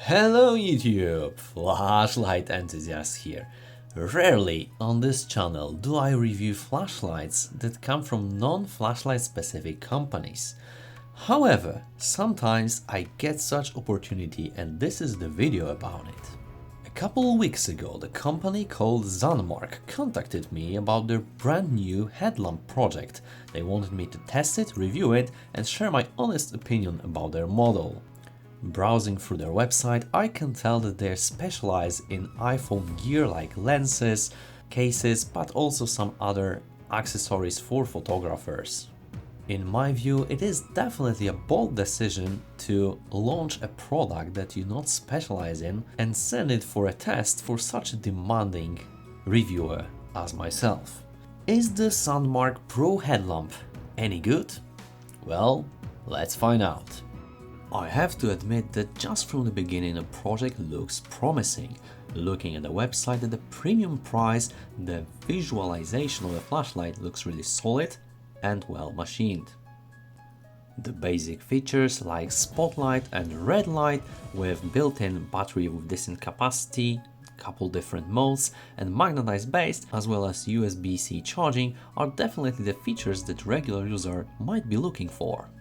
Hello YouTube, flashlight enthusiast here. Rarely on this channel do I review flashlights that come from non-flashlight specific companies. However, sometimes I get such opportunity and this is the video about it. A couple of weeks ago, the company called Sandmarc contacted me about their brand new headlamp project. They wanted me to test it, review it and share my honest opinion about their model. Browsing through their website, I can tell that they specialize in iPhone gear like lenses, cases, but also some other accessories for photographers. In my view, it is definitely a bold decision to launch a product that you not specialize in and send it for a test for such a demanding reviewer as myself. Is the Sandmarc Pro headlamp any good? Well, let's find out. I have to admit that just from the beginning the project looks promising. Looking at the website at the premium price, the visualization of the flashlight looks really solid and well machined. The basic features like spotlight and red light with built-in battery with decent capacity, couple different modes and magnetized base as well as USB-C charging are definitely the features that regular user might be looking for.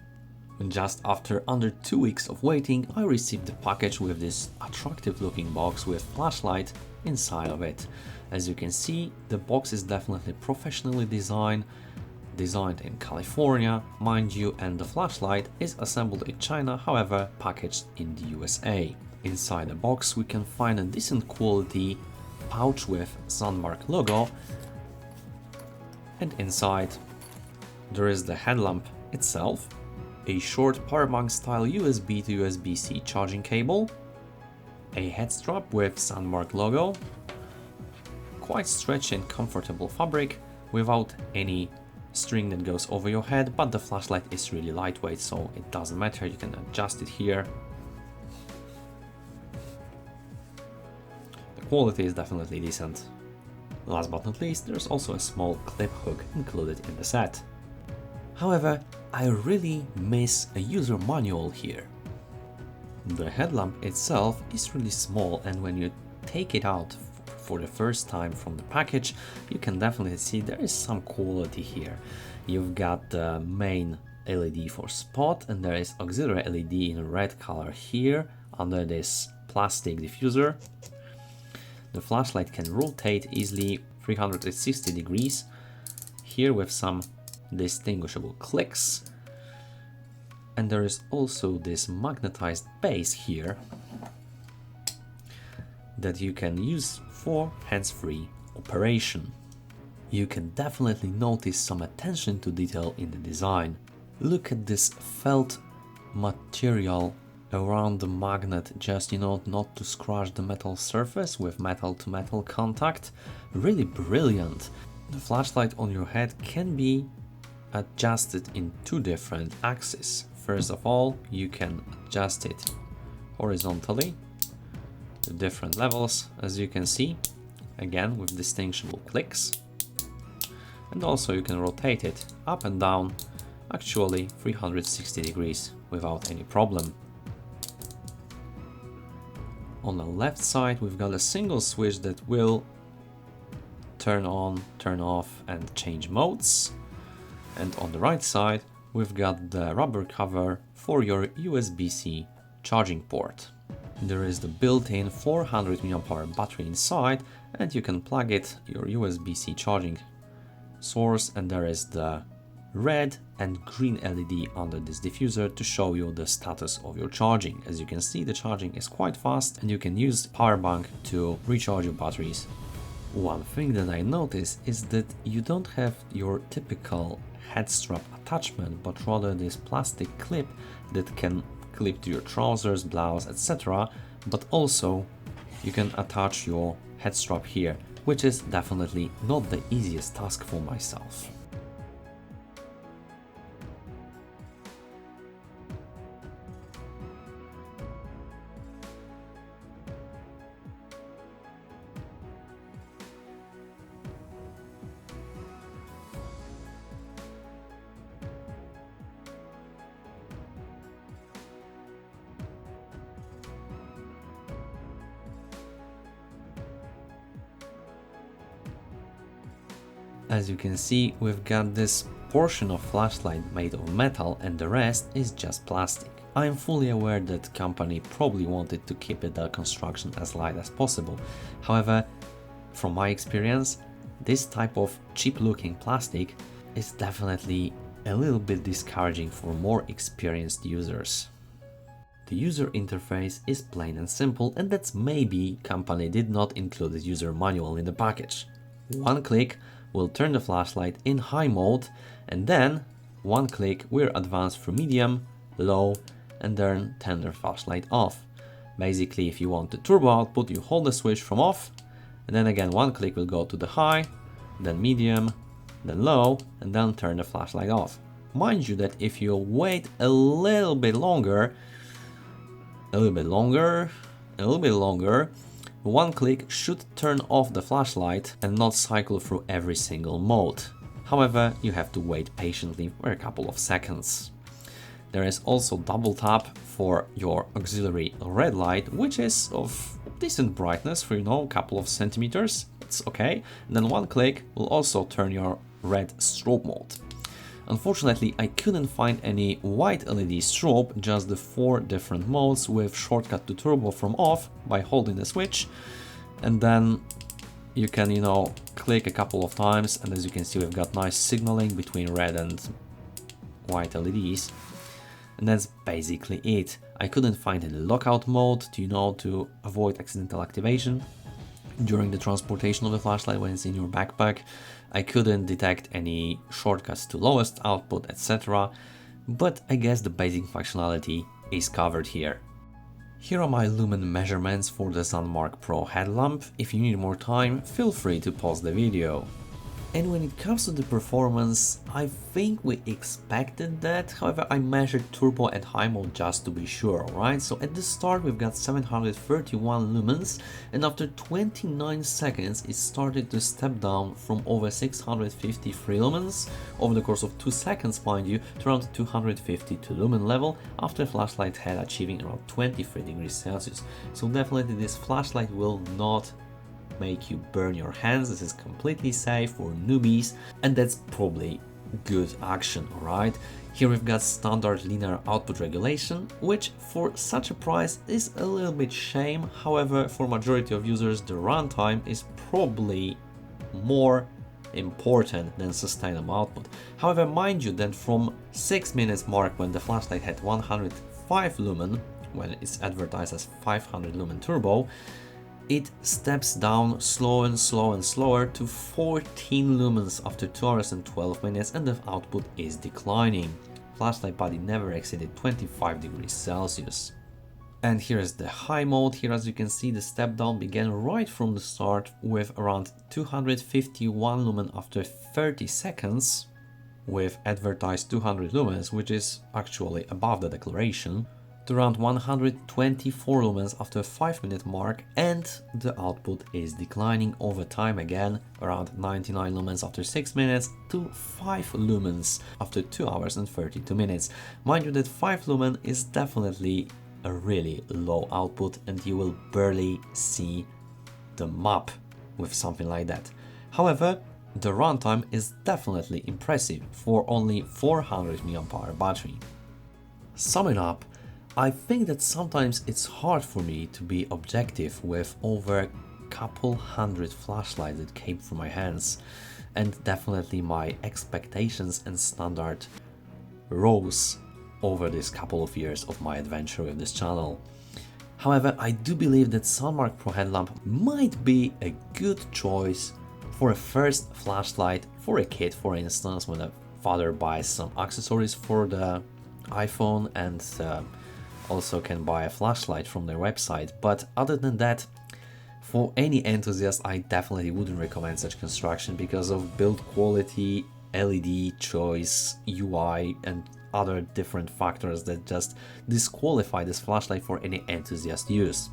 Just after under 2 weeks of waiting, I received the package with this attractive looking box with flashlight inside of it. As you can see, the box is definitely professionally designed in California, mind you, and the flashlight is assembled in China, however packaged in the USA. Inside the box we can find a decent quality pouch with Sandmarc logo, and inside there is the headlamp itself, a short powerbank style USB to USB-C charging cable, a head strap with Sandmarc logo, quite stretchy and comfortable fabric without any string that goes over your head, but the flashlight is really lightweight so it doesn't matter, you can adjust it here. The quality is definitely decent. Last but not least, there's also a small clip hook included in the set. However, I really miss a user manual here. The headlamp itself is really small and when you take it out for the first time from the package, you can definitely see there is some quality here. You've got the main LED for spot and there is auxiliary LED in red color here under this plastic diffuser. The flashlight can rotate easily 360 degrees here with some distinguishable clicks, and there is also this magnetized base here that you can use for hands-free operation. You can definitely notice some attention to detail in the design. Look at this felt material around the magnet, just not to scratch the metal surface with metal to metal contact. Really brilliant. The flashlight on your head can be adjusted in two different axes. First of all, you can adjust it horizontally to different levels, as you can see, again with distinguishable clicks, and also you can rotate it up and down, actually 360 degrees without any problem. On the left side we've got a single switch that will turn on, turn off and change modes. And on the right side, we've got the rubber cover for your USB-C charging port. There is the built-in 400 mAh battery inside and you can plug it, your USB-C charging source, and there is the red and green LED under this diffuser to show you the status of your charging. As you can see, the charging is quite fast and you can use power bank to recharge your batteries. One thing that I noticed is that you don't have your typical head strap attachment, but rather this plastic clip that can clip to your trousers, blouse, etc. But also you can attach your head strap here, which is definitely not the easiest task for myself. As you can see, we've got this portion of flashlight made of metal and the rest is just plastic. I am fully aware that the company probably wanted to keep the construction as light as possible. However, from my experience, this type of cheap looking plastic is definitely a little bit discouraging for more experienced users. The user interface is plain and simple, and that's maybe company did not include the user manual in the package. One click will turn the flashlight in high mode, and then one click will advance through medium, low, and then turn the flashlight off. Basically, if you want the turbo output, you hold the switch from off, and then again one click will go to the high, then medium, then low, and then turn the flashlight off. Mind you that if you wait a little bit longer, one click should turn off the flashlight and not cycle through every single mode. However, you have to wait patiently for a couple of seconds. There is also double tap for your auxiliary red light, which is of decent brightness for, a couple of centimeters. It's okay. And then one click will also turn your red strobe mode. Unfortunately, I couldn't find any white LED strobe, just the 4 different modes with shortcut to turbo from off by holding the switch. And then you can, click a couple of times, and as you can see, we've got nice signaling between red and white LEDs. And that's basically it. I couldn't find any lockout mode to avoid accidental activation during the transportation of the flashlight when it's in your backpack. I couldn't detect any shortcuts to lowest output, etc. But I guess the basic functionality is covered here. Here are my Lumen measurements for the Sandmarc Pro headlamp. If you need more time, feel free to pause the video. And when it comes to the performance, I think we expected that. However, I measured turbo and high mode just to be sure, alright? So at the start we've got 731 lumens, and after 29 seconds it started to step down from over 653 lumens over the course of 2 seconds, mind you, to around 252 lumen level after flashlight head achieving around 23 degrees Celsius. So definitely this flashlight will not make you burn your hands. This is completely safe for newbies, and that's probably good action, alright? Here we've got standard linear output regulation, which for such a price is a little bit shame. However, for majority of users, the runtime is probably more important than sustainable output. However, mind you that from 6 minutes mark when the flashlight had 105 lumen, when it's advertised as 500 lumen turbo, it steps down slower and slower to 14 lumens after 2 hours and 12 minutes, and the output is declining. Flashlight body never exceeded 25 degrees Celsius. And here is the high mode. Here, as you can see, the step down began right from the start with around 251 lumen after 30 seconds, with advertised 200 lumens, which is actually above the declaration, to around 124 lumens after 5-minute mark, and the output is declining over time again, around 99 lumens after 6 minutes to 5 lumens after 2 hours and 32 minutes. Mind you that 5 lumen is definitely a really low output, and you will barely see the map with something like that. However, the runtime is definitely impressive for only 400 mAh battery. Summing up, I think that sometimes it's hard for me to be objective with over a couple hundred flashlights that came through my hands, and definitely my expectations and standard rose over this couple of years of my adventure with this channel. However, I do believe that Sandmarc Pro headlamp might be a good choice for a first flashlight for a kid, for instance, when a father buys some accessories for the iPhone and also can buy a flashlight from their website. But other than that, for any enthusiast, I definitely wouldn't recommend such construction because of build quality, LED choice, UI, and other different factors that just disqualify this flashlight for any enthusiast use.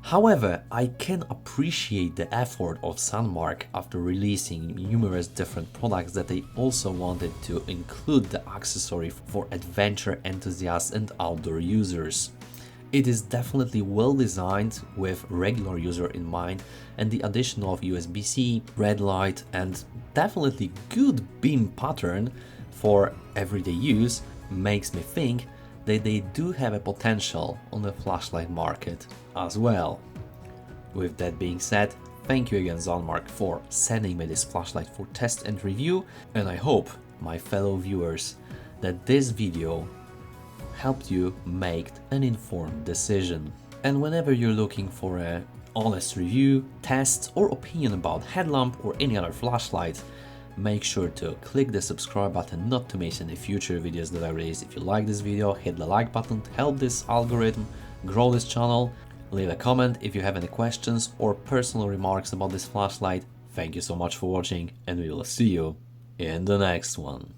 However, I can appreciate the effort of Sandmarc after releasing numerous different products that they also wanted to include the accessory for adventure enthusiasts and outdoor users. It is definitely well designed with regular user in mind, and the addition of USB-C, red light and definitely good beam pattern for everyday use makes me think that they do have a potential on the flashlight market as well. With that being said, thank you again Sandmarc for sending me this flashlight for test and review, and I hope, my fellow viewers, that this video helped you make an informed decision. And whenever you're looking for an honest review, test or opinion about Headlamp or any other flashlight, make sure to click the subscribe button not to miss any future videos that I release. If you like this video, hit the like button to help this algorithm grow this channel. Leave a comment if you have any questions or personal remarks about this flashlight. Thank you so much for watching, and we will see you in the next one.